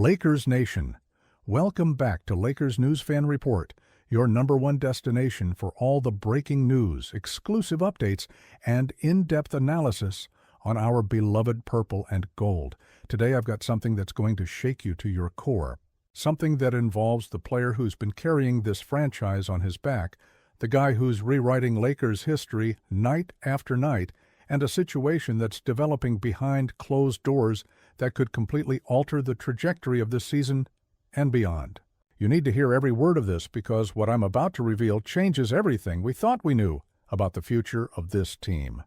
Lakers Nation, welcome back to Lakers News Fan Report, your #1 destination for all the breaking news, exclusive updates, and in-depth analysis on our beloved purple and gold. Today I've got something that's going to shake you to your core, something that involves the player who's been carrying this franchise on his back, the guy who's rewriting Lakers history night after night, and a situation that's developing behind closed doors that could completely alter the trajectory of this season and beyond. You need to hear every word of this because what I'm about to reveal changes everything we thought we knew about the future of this team.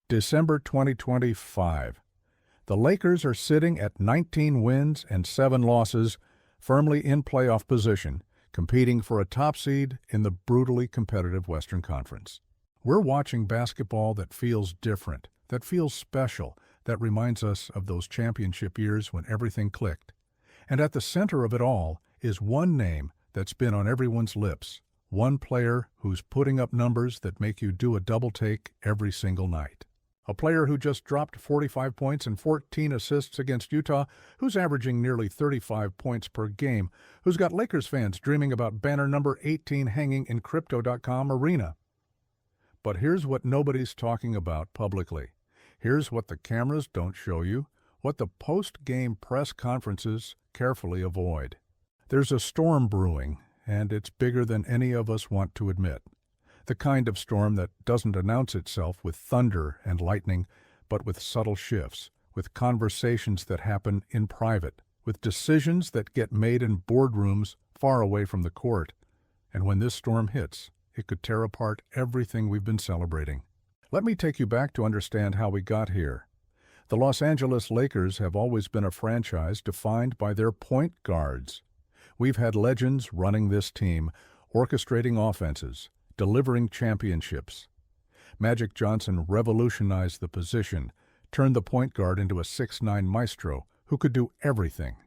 December 2025. The Lakers are sitting at 19 wins and 7 losses, firmly in playoff position, competing for a top seed in the brutally competitive Western Conference. We're watching basketball that feels different, that feels special, that reminds us of those championship years when everything clicked. And at the center of it all is one name that's been on everyone's lips, one player who's putting up numbers that make you do a double take every single night. A player who just dropped 45 points and 14 assists against Utah, who's averaging nearly 35 points per game, who's got Lakers fans dreaming about banner number 18 hanging in Crypto.com arena. But here's what nobody's talking about publicly. Here's what the cameras don't show you, what the post-game press conferences carefully avoid. There's a storm brewing, and it's bigger than any of us want to admit. The kind of storm that doesn't announce itself with thunder and lightning, but with subtle shifts, with conversations that happen in private, with decisions that get made in boardrooms far away from the court. And when this storm hits, it could tear apart everything we've been celebrating. Let me take you back to understand how we got here. The Los Angeles Lakers have always been a franchise defined by their point guards. We've had legends running this team, orchestrating offenses, delivering championships. Magic Johnson revolutionized the position, turned the point guard into a 6'9" maestro who could do everything.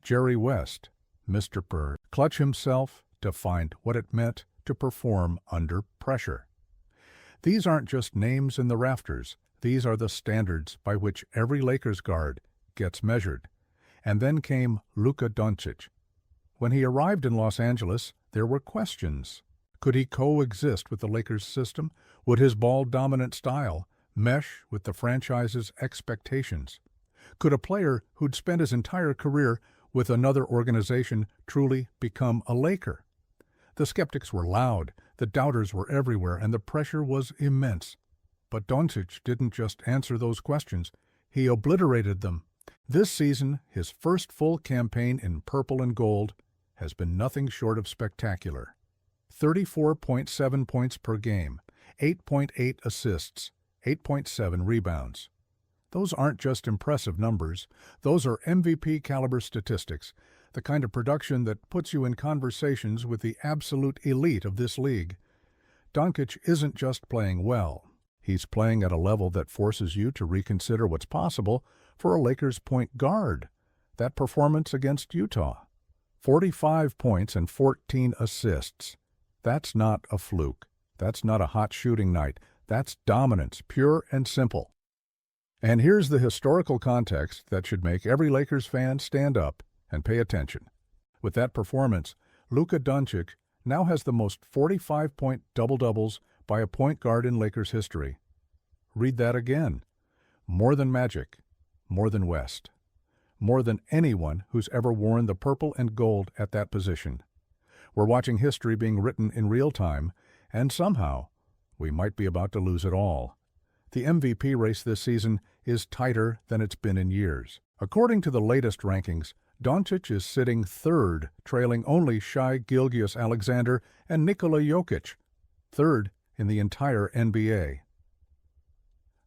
Jerry West, Mr. Bird, clutch himself to find what it meant to perform under pressure. These aren't just names in the rafters. These are the standards by which every Lakers guard gets measured. And then came Luka Doncic. When he arrived in Los Angeles, there were questions. Could he coexist with the Lakers system? Would his ball-dominant style mesh with the franchise's expectations? Could a player who'd spent his entire career with another organization truly become a Laker? The skeptics were loud, the doubters were everywhere, and the pressure was immense. But Doncic didn't just answer those questions, he obliterated them. This season, his first full campaign in purple and gold, has been nothing short of spectacular. 34.7 points per game, 8.8 assists, 8.7 rebounds. Those aren't just impressive numbers, those are MVP-caliber statistics, the kind of production that puts you in conversations with the absolute elite of this league. Doncic isn't just playing well. He's playing at a level that forces you to reconsider what's possible for a Lakers point guard. That performance against Utah. 45 points and 14 assists. That's not a fluke. That's not a hot shooting night. That's dominance, pure and simple. And here's the historical context that should make every Lakers fan stand up and pay attention. With that performance, Luka Doncic now has the most 45-point double-doubles by a point guard in Lakers history. Read that again. More than Magic, more than West, more than anyone who's ever worn the purple and gold at that position. We're watching history being written in real time, and somehow we might be about to lose it all. The MVP race this season is tighter than it's been in years. According to the latest rankings, Doncic is sitting third, trailing only Shai Gilgeous-Alexander and Nikola Jokic, third in the entire NBA.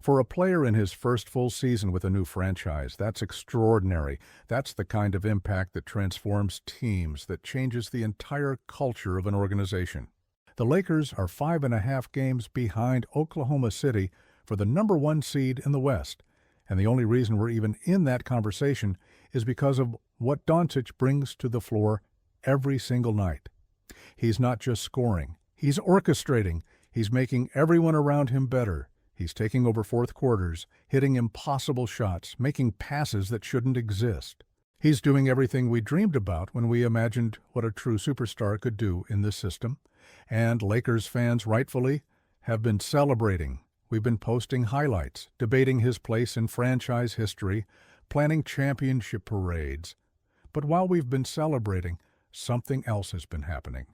For a player in his first full season with a new franchise, that's extraordinary. That's the kind of impact that transforms teams, that changes the entire culture of an organization. The Lakers are 5.5 games behind Oklahoma City for the #1 seed in the West, and the only reason we're even in that conversation is because of what Doncic brings to the floor every single night. He's not just scoring, he's orchestrating, he's making everyone around him better, He's taking over fourth quarters, hitting impossible shots, making passes that shouldn't exist. He's doing everything we dreamed about when we imagined what a true superstar could do in this system. And Lakers fans, rightfully, have been celebrating. We've been posting highlights, debating his place in franchise history, planning championship parades. But while we've been celebrating, something else has been happening.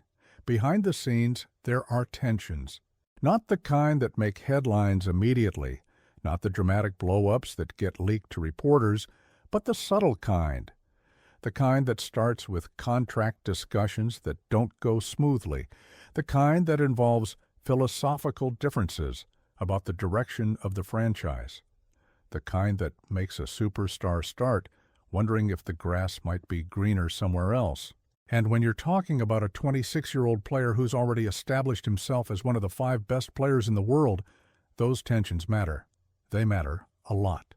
Behind the scenes, there are tensions. Not the kind that make headlines immediately, not the dramatic blow-ups that get leaked to reporters, but the subtle kind. The kind that starts with contract discussions that don't go smoothly. The kind that involves philosophical differences about the direction of the franchise. The kind that makes a superstar start wondering if the grass might be greener somewhere else. And when you're talking about a 26-year-old player who's already established himself as one of the 5 best players in the world, those tensions matter. They matter a lot.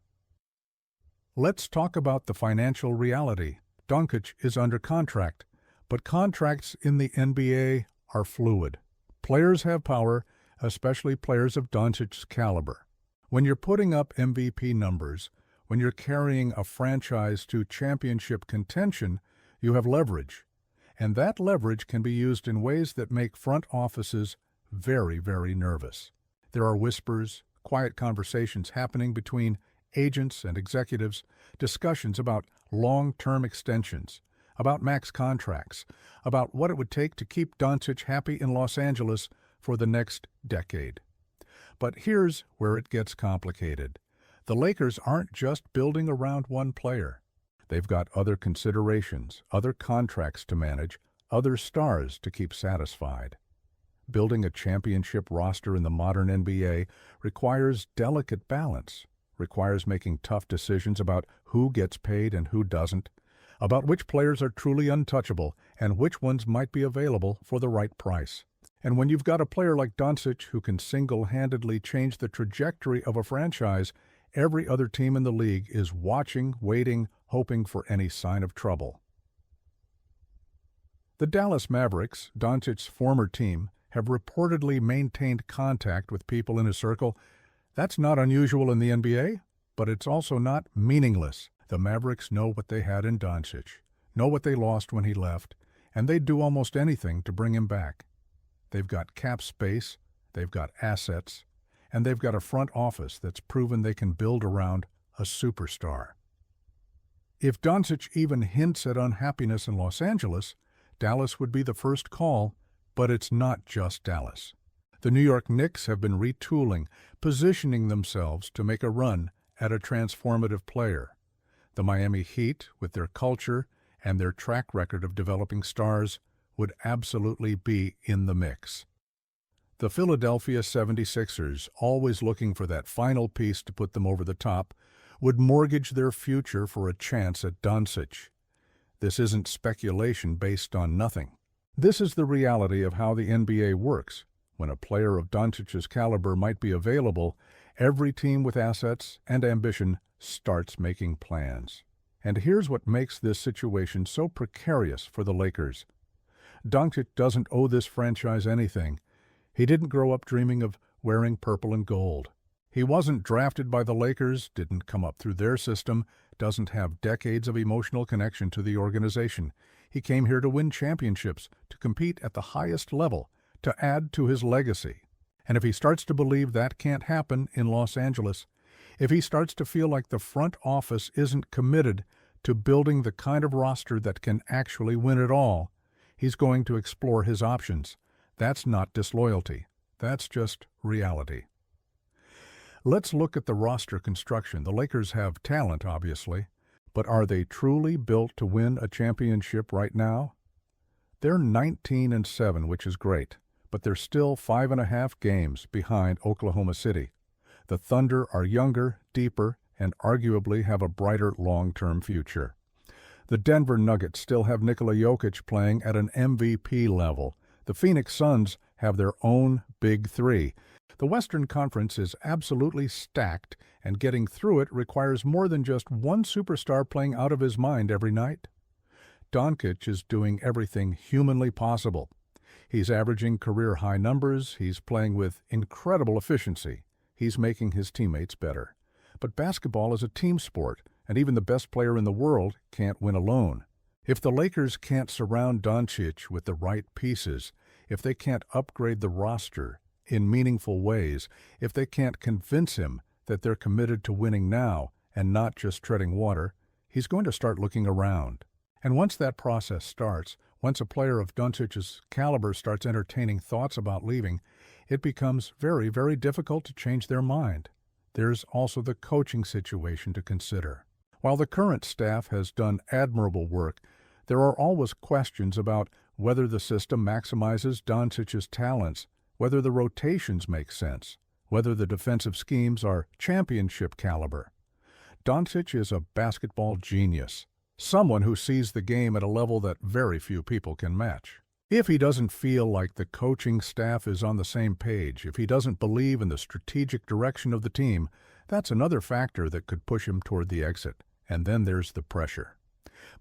Let's talk about the financial reality. Doncic is under contract, but contracts in the NBA are fluid. Players have power, especially players of Doncic's caliber. When you're putting up MVP numbers, when you're carrying a franchise to championship contention, you have leverage. And that leverage can be used in ways that make front offices very, very nervous. There are whispers, quiet conversations happening between agents and executives, discussions about long-term extensions, about max contracts, about what it would take to keep Doncic happy in Los Angeles for the next decade. But here's where it gets complicated. The Lakers aren't just building around one player. They've got other considerations, other contracts to manage, other stars to keep satisfied. Building a championship roster in the modern NBA requires delicate balance, requires making tough decisions about who gets paid and who doesn't, about which players are truly untouchable and which ones might be available for the right price. And when you've got a player like Doncic who can single-handedly change the trajectory of a franchise, every other team in the league is watching, waiting, hoping for any sign of trouble. The Dallas Mavericks, Doncic's former team, have reportedly maintained contact with people in his circle. That's not unusual in the NBA, but it's also not meaningless. The Mavericks know what they had in Doncic, know what they lost when he left, and they'd do almost anything to bring him back. They've got cap space, they've got assets, and they've got a front office that's proven they can build around a superstar. If Doncic even hints at unhappiness in Los Angeles, Dallas would be the first call, but it's not just Dallas. The New York Knicks have been retooling, positioning themselves to make a run at a transformative player. The Miami Heat, with their culture and their track record of developing stars, would absolutely be in the mix. The Philadelphia 76ers, always looking for that final piece to put them over the top, would mortgage their future for a chance at Doncic. This isn't speculation based on nothing. This is the reality of how the NBA works. When a player of Doncic's caliber might be available, every team with assets and ambition starts making plans. And here's what makes this situation so precarious for the Lakers. Doncic doesn't owe this franchise anything. He didn't grow up dreaming of wearing purple and gold. He wasn't drafted by the Lakers, didn't come up through their system, doesn't have decades of emotional connection to the organization. He came here to win championships, to compete at the highest level, to add to his legacy. And if he starts to believe that can't happen in Los Angeles, if he starts to feel like the front office isn't committed to building the kind of roster that can actually win it all, he's going to explore his options. That's not disloyalty. That's just reality. Let's look at the roster construction. The Lakers have talent, obviously, but are they truly built to win a championship right now? They're 19-7, which is great, but they're still 5.5 games behind Oklahoma City. The Thunder are younger, deeper, and arguably have a brighter long-term future. The Denver Nuggets still have Nikola Jokic playing at an MVP level. The Phoenix Suns have their own big three. The Western Conference is absolutely stacked, and getting through it requires more than just one superstar playing out of his mind every night. Doncic is doing everything humanly possible. He's averaging career-high numbers, he's playing with incredible efficiency, he's making his teammates better. But basketball is a team sport, and even the best player in the world can't win alone. If the Lakers can't surround Doncic with the right pieces, if they can't upgrade the roster in meaningful ways, if they can't convince him that they're committed to winning now and not just treading water, he's going to start looking around. And once that process starts, once a player of Doncic's caliber starts entertaining thoughts about leaving, it becomes very, very difficult to change their mind. There's also the coaching situation to consider. While the current staff has done admirable work, there are always questions about whether the system maximizes Doncic's talents, whether the rotations make sense, whether the defensive schemes are championship caliber. Doncic is a basketball genius, someone who sees the game at a level that very few people can match. If he doesn't feel like the coaching staff is on the same page, if he doesn't believe in the strategic direction of the team, that's another factor that could push him toward the exit. And then there's the pressure.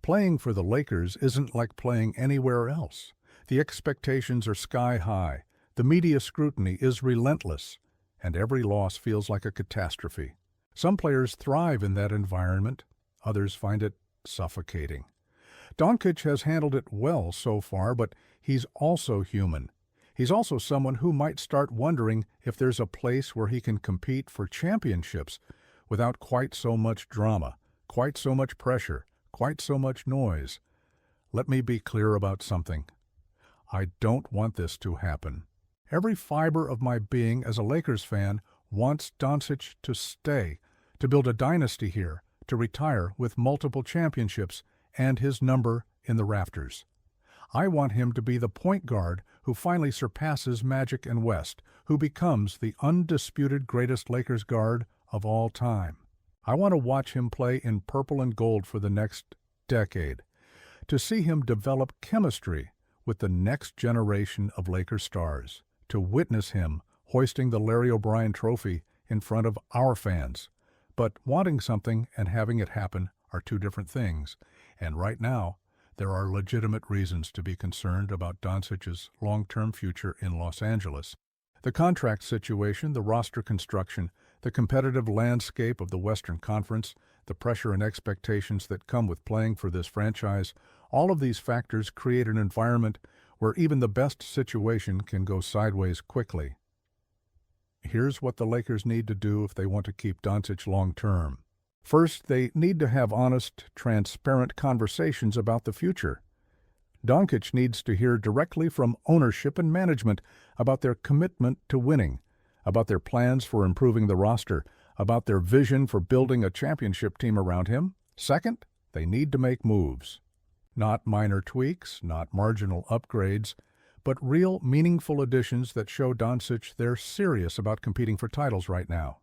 Playing for the Lakers isn't like playing anywhere else. The expectations are sky high, the media scrutiny is relentless, and every loss feels like a catastrophe. Some players thrive in that environment, others find it suffocating. Doncic has handled it well so far, but he's also human. He's also someone who might start wondering if there's a place where he can compete for championships without quite so much drama, quite so much pressure, quite so much noise. Let me be clear about something. I don't want this to happen. Every fiber of my being as a Lakers fan wants Doncic to stay, to build a dynasty here, to retire with multiple championships and his number in the rafters. I want him to be the point guard who finally surpasses Magic and West, who becomes the undisputed greatest Lakers guard of all time. I want to watch him play in purple and gold for the next decade, to see him develop chemistry with the next generation of Lakers stars, to witness him hoisting the Larry O'Brien trophy in front of our fans. But wanting something and having it happen are two different things, and right now, there are legitimate reasons to be concerned about Doncic's long-term future in Los Angeles. The contract situation, the roster construction, the competitive landscape of the Western Conference, the pressure and expectations that come with playing for this franchise, all of these factors create an environment where even the best situation can go sideways quickly. Here's what the Lakers need to do if they want to keep Doncic long-term. First, they need to have honest, transparent conversations about the future. Doncic needs to hear directly from ownership and management about their commitment to winning, about their plans for improving the roster, about their vision for building a championship team around him. Second, they need to make moves. Not minor tweaks, not marginal upgrades, but real, meaningful additions that show Doncic they're serious about competing for titles right now.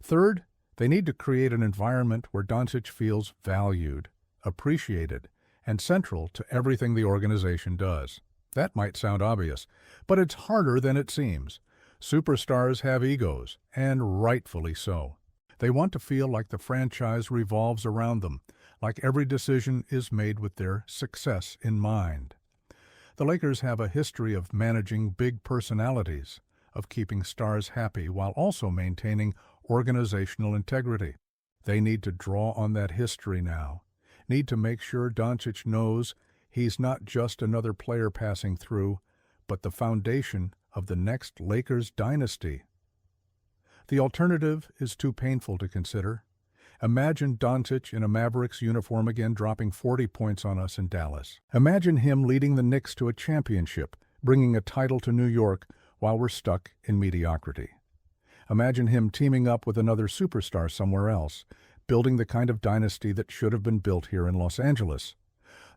Third, they need to create an environment where Doncic feels valued, appreciated, and central to everything the organization does. That might sound obvious, but it's harder than it seems. Superstars have egos, and rightfully so. They want to feel like the franchise revolves around them, like every decision is made with their success in mind. The Lakers have a history of managing big personalities, of keeping stars happy while also maintaining organizational integrity. They need to draw on that history now, need to make sure Doncic knows he's not just another player passing through, but the foundation of the next Lakers dynasty. The alternative is too painful to consider. Imagine Doncic in a Mavericks uniform again dropping 40 points on us in Dallas. Imagine him leading the Knicks to a championship, bringing a title to New York while we're stuck in mediocrity. Imagine him teaming up with another superstar somewhere else, building the kind of dynasty that should have been built here in Los Angeles.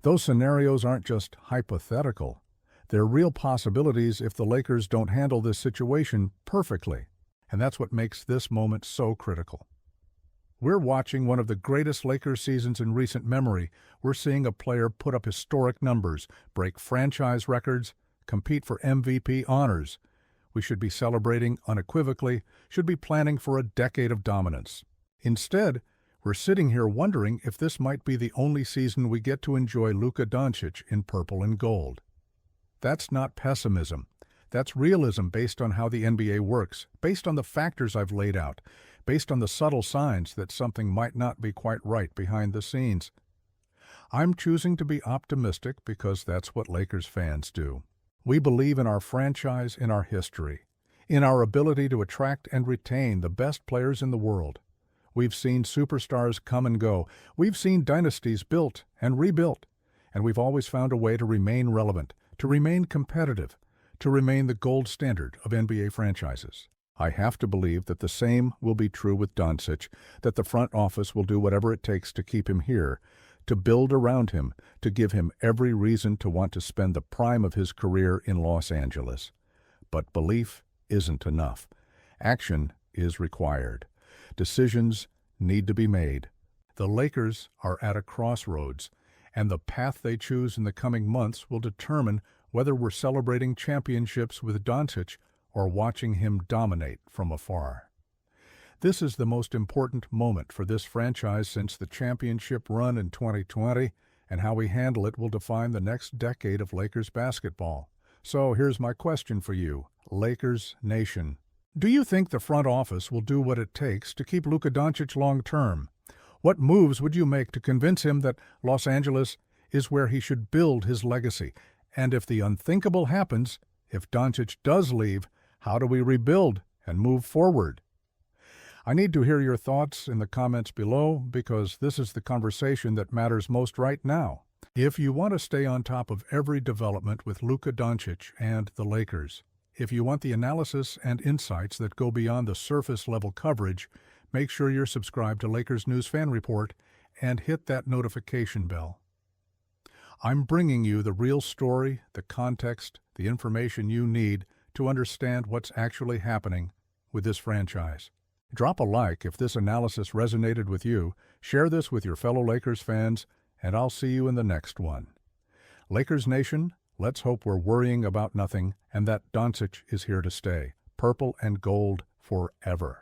Those scenarios aren't just hypothetical. They're real possibilities if the Lakers don't handle this situation perfectly. And that's what makes this moment so critical. We're watching one of the greatest Lakers seasons in recent memory. We're seeing a player put up historic numbers, break franchise records, compete for MVP honors. We should be celebrating unequivocally, should be planning for a decade of dominance. Instead, we're sitting here wondering if this might be the only season we get to enjoy Luka Doncic in purple and gold. That's not pessimism. That's realism based on how the NBA works, based on the factors I've laid out, based on the subtle signs that something might not be quite right behind the scenes. I'm choosing to be optimistic because that's what Lakers fans do. We believe in our franchise, in our history, in our ability to attract and retain the best players in the world. We've seen superstars come and go. We've seen dynasties built and rebuilt. And we've always found a way to remain relevant, to remain competitive, to remain the gold standard of NBA franchises. I have to believe that the same will be true with Doncic, that the front office will do whatever it takes to keep him here, to build around him, to give him every reason to want to spend the prime of his career in Los Angeles. But belief isn't enough. Action is required. Decisions need to be made. The Lakers are at a crossroads, and the path they choose in the coming months will determine whether we're celebrating championships with Doncic or watching him dominate from afar. This is the most important moment for this franchise since the championship run in 2020, and how we handle it will define the next decade of Lakers basketball. So here's my question for you, Lakers Nation. Do you think the front office will do what it takes to keep Luka Doncic long-term? What moves would you make to convince him that Los Angeles is where he should build his legacy? And if the unthinkable happens, if Doncic does leave, how do we rebuild and move forward? I need to hear your thoughts in the comments below because this is the conversation that matters most right now. If you want to stay on top of every development with Luka Doncic and the Lakers, if you want the analysis and insights that go beyond the surface-level coverage, make sure you're subscribed to Lakers News Fan Report and hit that notification bell. I'm bringing you the real story, the context, the information you need to understand what's actually happening with this franchise. Drop a like if this analysis resonated with you, share this with your fellow Lakers fans, and I'll see you in the next one. Lakers Nation, let's hope we're worrying about nothing and that Doncic is here to stay, purple and gold forever.